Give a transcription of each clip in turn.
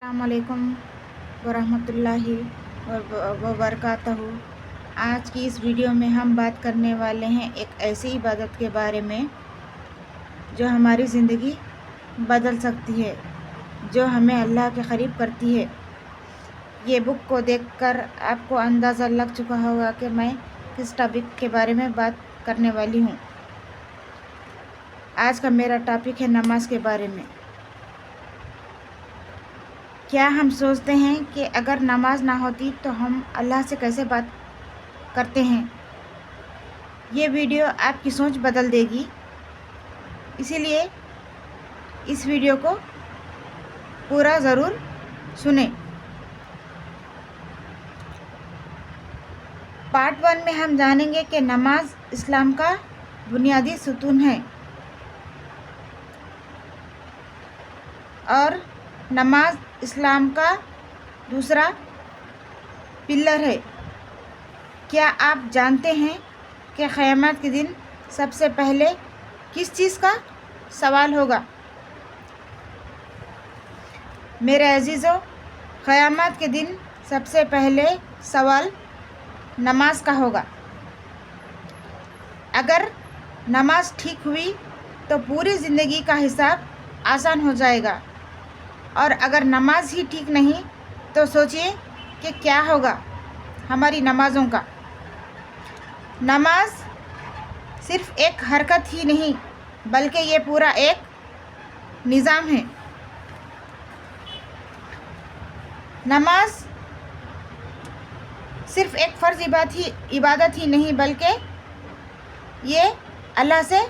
अस्सलाम वालेकुम वरहमतुल्लाहि वबरकातहू। आज की इस वीडियो में हम बात करने वाले हैं एक ऐसी इबादत के बारे में जो हमारी ज़िंदगी बदल सकती है, जो हमें अल्लाह के करीब करती है। ये बुक को देखकर आपको अंदाज़ा लग चुका होगा कि मैं किस टॉपिक के बारे में बात करने वाली हूँ। आज का मेरा टॉपिक है नमाज के बारे में। क्या हम सोचते हैं कि अगर नमाज ना होती तो हम अल्लाह से कैसे बात करते हैं? ये वीडियो आपकी सोच बदल देगी, इसीलिए इस वीडियो को पूरा ज़रूर सुने। पार्ट 1 में हम जानेंगे कि नमाज इस्लाम का बुनियादी सुतून है और नमाज इस्लाम का दूसरा पिलर है। क्या आप जानते हैं कि क़यामत के दिन सबसे पहले किस चीज़ का सवाल होगा? मेरे अजीज़ों, क़यामत के दिन सबसे पहले सवाल नमाज का होगा। अगर नमाज ठीक हुई तो पूरी ज़िंदगी का हिसाब आसान हो जाएगा, और अगर नमाज ही ठीक नहीं तो सोचिए कि क्या होगा हमारी नमाज़ों का। नमाज सिर्फ़ एक हरकत ही नहीं, बल्कि ये पूरा एक निज़ाम है। नमाज सिर्फ़ एक फ़र्ज़ इबादत ही नहीं, बल्कि ये अल्लाह से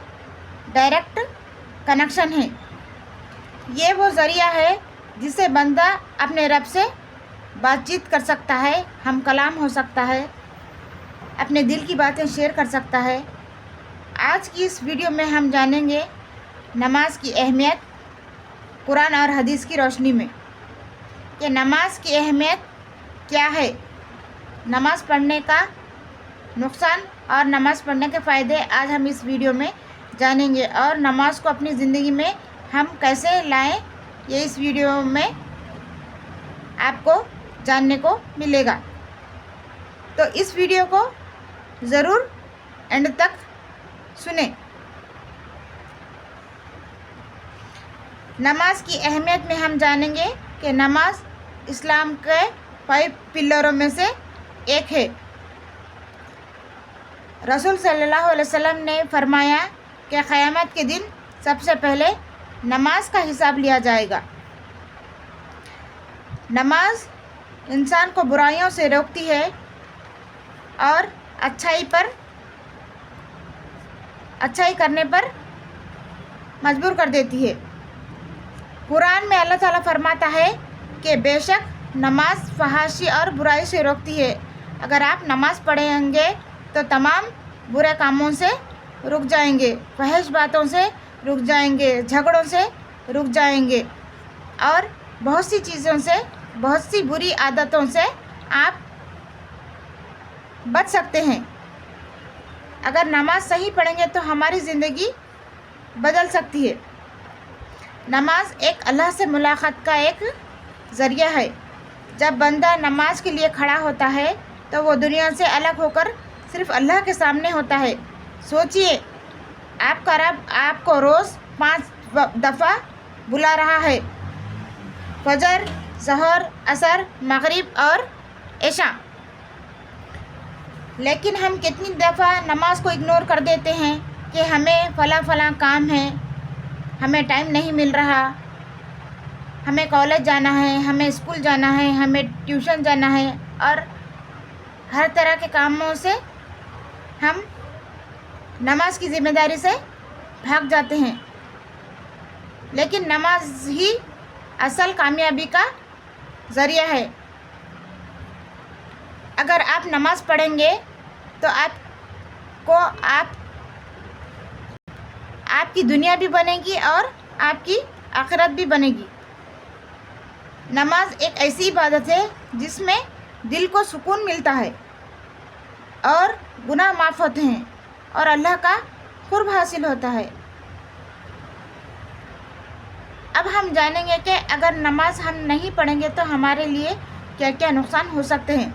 डायरेक्ट कनेक्शन है। ये वो ज़रिया है जिससे बंदा अपने रब से बातचीत कर सकता है, हम कलाम हो सकता है, अपने दिल की बातें शेयर कर सकता है। आज की इस वीडियो में हम जानेंगे नमाज की अहमियत कुरान और हदीस की रोशनी में, कि नमाज की अहमियत क्या है, नमाज पढ़ने का नुकसान और नमाज पढ़ने के फ़ायदे आज हम इस वीडियो में जानेंगे, और नमाज को अपनी ज़िंदगी में हम कैसे लाएं, ये इस वीडियो में आपको जानने को मिलेगा। तो इस वीडियो को ज़रूर एंड तक सुने। नमाज की अहमियत में हम जानेंगे कि नमाज इस्लाम के 5 पिलरों में से एक है। रसूल सल्लल्लाहु अलैहि वसल्लम ने फरमाया कि क़यामत के दिन सबसे पहले नमाज का हिसाब लिया जाएगा। नमाज इंसान को बुराइयों से रोकती है और अच्छाई करने पर मजबूर कर देती है। कुरान में अल्लाह ताला फरमाता है कि बेशक नमाज फहाशी और बुराई से रोकती है। अगर आप नमाज पढ़ेंगे तो तमाम बुरे कामों से रुक जाएंगे, फहश बातों से रुक जाएंगे, झगड़ों से रुक जाएंगे, और बहुत सी चीज़ों से, बहुत सी बुरी आदतों से आप बच सकते हैं। अगर नमाज सही पढ़ेंगे तो हमारी ज़िंदगी बदल सकती है। नमाज एक अल्लाह से मुलाकात का एक ज़रिया है। जब बंदा नमाज के लिए खड़ा होता है तो वो दुनिया से अलग होकर सिर्फ़ अल्लाह के सामने होता है। सोचिए, आपका रब आपको रोज़ 5 दफ़ा बुला रहा है, फजर, ज़हर, असर, मगरिब और इशा। लेकिन हम कितनी दफ़ा नमाज को इग्नोर कर देते हैं कि हमें फ़लाँ काम है, हमें टाइम नहीं मिल रहा, हमें कॉलेज जाना है, हमें स्कूल जाना है, हमें ट्यूशन जाना है, और हर तरह के कामों से हम नमाज की ज़िम्मेदारी से भाग जाते हैं। लेकिन नमाज ही असल कामयाबी का ज़रिया है। अगर आप नमाज पढ़ेंगे तो आपकी दुनिया भी बनेगी और आपकी आखिरत भी बनेगी। नमाज एक ऐसी इबादत है जिसमें दिल को सुकून मिलता है और गुनाह माफ़ होते हैं और अल्लाह का कुर्ब हासिल होता है। اب ہم جانیں گے کہ اگر نماز ہم نہیں پڑھیں گے تو ہمارے لیے کیا کیا نقصان ہو سکتے ہیں.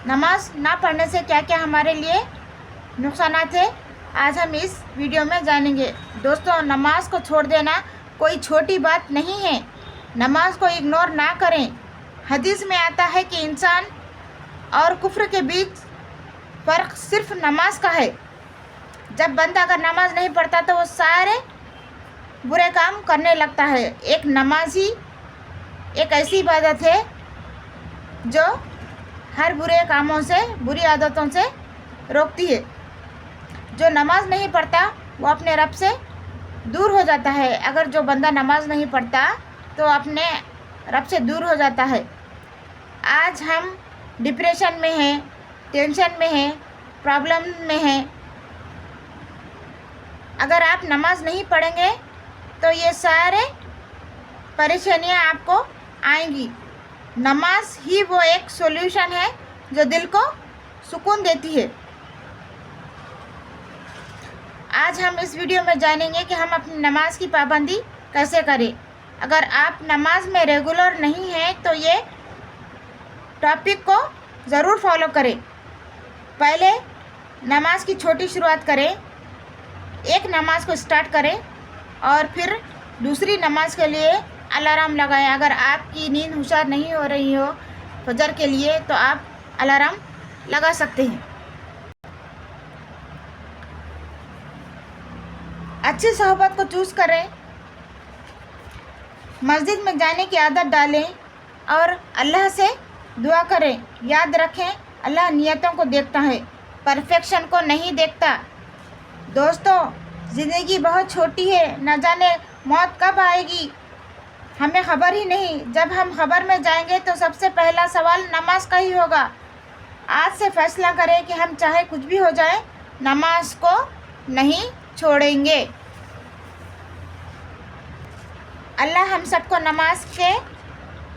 نماز نہ پڑھنے سے کیا کیا ہمارے لیے نقصانات ہیں، آج ہم اس ویڈیو میں جانیں گے. دوستوں، نماز کو چھوڑ دینا کوئی چھوٹی بات نہیں ہے. نماز کو اگنور نہ کریں. حدیث میں آتا ہے کہ انسان اور کفر کے بیچ فرق صرف نماز کا ہے. جب بندہ اگر نماز نہیں پڑھتا تو وہ سارے برے کام کرنے لگتا ہے. ایک نماز ہی ایک ایسی عبادت ہے جو ہر برے کاموں سے، بری عادتوں سے روکتی ہے. جو نماز نہیں پڑھتا وہ اپنے رب سے دور ہو جاتا ہے. اگر جو بندہ نماز نہیں پڑھتا تو اپنے رب سے دور ہو جاتا ہے. آج ہم ڈپریشن میں ہیں، ٹینشن میں ہیں، پرابلم میں ہیں. اگر آپ نماز نہیں پڑھیں گے تو یہ سارے پریشانیاں آپ کو آئیں گی. نماز ہی وہ ایک سولوشن ہے جو دل کو سکون دیتی ہے. آج ہم اس ویڈیو میں جانیں گے کہ ہم اپنی نماز کی پابندی کیسے کریں. اگر آپ نماز میں ریگولر نہیں ہیں تو یہ ٹاپک کو ضرور فالو کریں. پہلے نماز کی چھوٹی شروعات کریں. ایک نماز کو اسٹارٹ کریں اور پھر دوسری نماز کے لیے الارم لگائیں. اگر آپ کی نیند ہوشیار نہیں ہو رہی ہو فجر کے لیے تو آپ الارم لگا سکتے ہیں. اچھی صحبت کو چوز کریں. مسجد میں جانے کی عادت ڈالیں اور اللہ سے دعا کریں. یاد رکھیں، اللہ نیتوں کو دیکھتا ہے، پرفیکشن کو نہیں دیکھتا. دوستوں، زندگی بہت چھوٹی ہے، نہ جانے موت کب آئے گی ہمیں خبر ہی نہیں. جب ہم قبر میں جائیں گے تو سب سے پہلا سوال نماز کا ہی ہوگا. آج سے فیصلہ کریں کہ ہم چاہے کچھ بھی ہو جائے نماز کو نہیں چھوڑیں گے. اللہ ہم سب کو نماز کے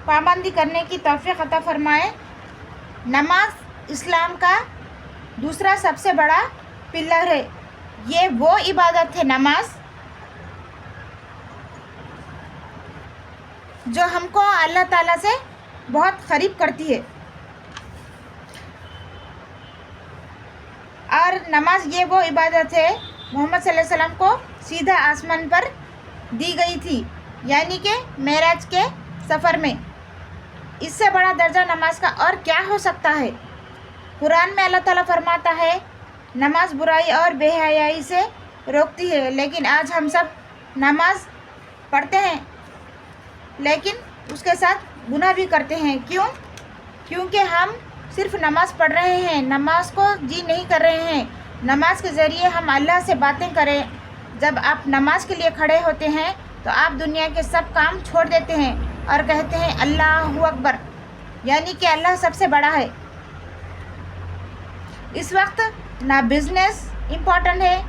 پابندی کرنے کی توفیق عطا فرمائے. نماز اسلام کا دوسرا سب سے بڑا پلر ہے. یہ وہ عبادت ہے نماز جو ہم کو اللہ تعالیٰ سے بہت قریب کرتی ہے. اور نماز یہ وہ عبادت ہے محمد صلی اللہ علیہ وسلم کو سیدھا آسمان پر دی گئی تھی، یعنی کہ معراج کے سفر میں. اس سے بڑا درجہ نماز کا اور کیا ہو سکتا ہے. قرآن میں اللہ تعالیٰ فرماتا ہے نماز برائی اور بے حیائی سے روکتی ہے. لیکن آج ہم سب نماز پڑھتے ہیں لیکن اس کے ساتھ گناہ بھی کرتے ہیں. کیوں؟ کیونکہ ہم صرف نماز پڑھ رہے ہیں، نماز کو جی نہیں کر رہے ہیں. نماز کے ذریعے ہم اللہ سے باتیں کریں. جب آپ نماز کے لیے کھڑے ہوتے ہیں تو آپ دنیا کے سب کام چھوڑ دیتے ہیں اور کہتے ہیں اللہ اکبر، یعنی کہ اللہ سب سے بڑا ہے. اس وقت نہ بزنس امپورٹنٹ ہے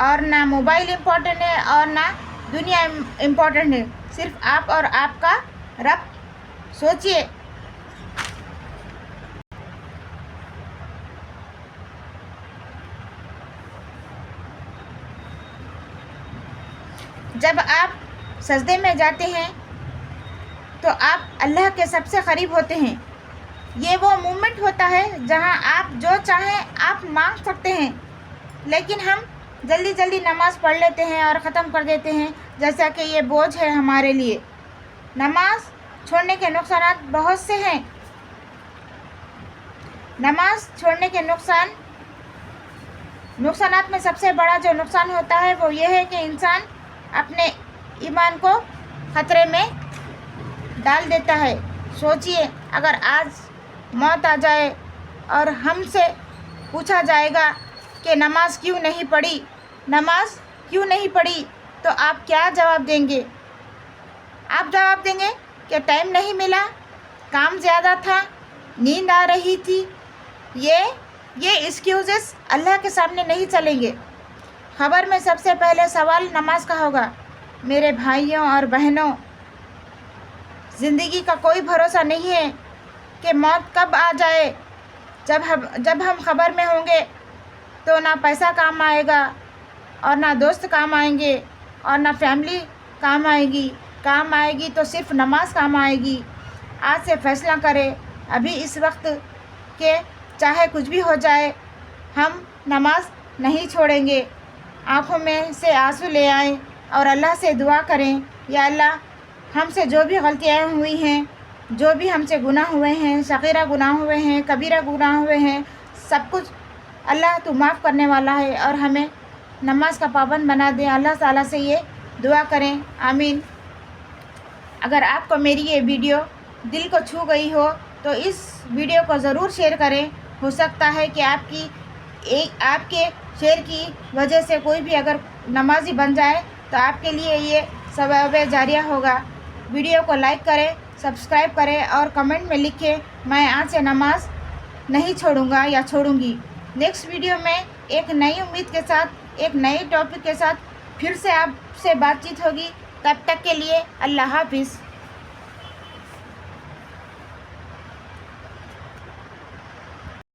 اور نہ موبائل امپورٹنٹ ہے اور نہ دنیا امپورٹنٹ ہے. صرف آپ اور آپ کا رب. سوچئے، جب آپ سجدے میں جاتے ہیں تو آپ اللہ کے سب سے قریب ہوتے ہیں. یہ وہ مومنٹ ہوتا ہے جہاں آپ جو چاہیں آپ مانگ سکتے ہیں. لیکن ہم جلدی جلدی نماز پڑھ لیتے ہیں اور ختم کر دیتے ہیں جیسا کہ یہ بوجھ ہے ہمارے لیے. نماز چھوڑنے کے نقصانات بہت سے ہیں. نماز چھوڑنے کے نقصانات میں سب سے بڑا جو نقصان ہوتا ہے وہ یہ ہے کہ انسان اپنے ایمان کو خطرے میں ڈال دیتا ہے. سوچئے، اگر آج موت آ جائے اور ہم سے پوچھا جائے گا کہ نماز کیوں نہیں پڑھی تو آپ کیا جواب دیں گے؟ آپ جواب دیں گے کہ ٹائم نہیں ملا، کام زیادہ تھا، نیند آ رہی تھی. یہ ایکسکیوزز اللہ کے سامنے نہیں چلیں گے. خبر میں سب سے پہلے سوال نماز کا ہوگا. میرے بھائیوں اور بہنوں، زندگی کا کوئی بھروسہ نہیں ہے کہ موت کب آ جائے. جب ہم خبر میں ہوں گے تو نہ پیسہ کام آئے گا اور نہ دوست کام آئیں گے اور نہ فیملی کام آئے گی. काम आएगी तो सिर्फ नमाज काम आएगी। आज से फैसला करें, अभी इस वक्त के चाहे कुछ भी हो जाए हम नमाज नहीं छोड़ेंगे। आँखों में से आंसू ले आएं और अल्लाह से दुआ करें, या अल्लाह हमसे जो भी गलतियाँ हुई हैं, जो भी हमसे गुनाह हुए हैं, सगीरा गुनाह हुए हैं, कबीरा गुनाह हुए हैं, सब कुछ अल्लाह तू माफ़ करने वाला है और हमें नमाज का पाबंद बना दे। अल्लाह ताला से ये दुआ करें, आमीन। अगर आपको मेरी ये वीडियो दिल को छू गई हो तो इस वीडियो को ज़रूर शेयर करें। हो सकता है कि आपके शेयर की वजह से कोई भी अगर नमाजी बन जाए तो आपके लिए ये सबब जारिया होगा। वीडियो को लाइक करें, सब्सक्राइब करें और कमेंट में लिखें मैं आज से नमाज नहीं छोड़ूंगा या छोड़ूंगी। नेक्स्ट वीडियो में एक नई उम्मीद के साथ, एक नए टॉपिक के साथ फिर से आपसे बातचीत होगी। तब तक के लिए अल्लाह हाफिज़।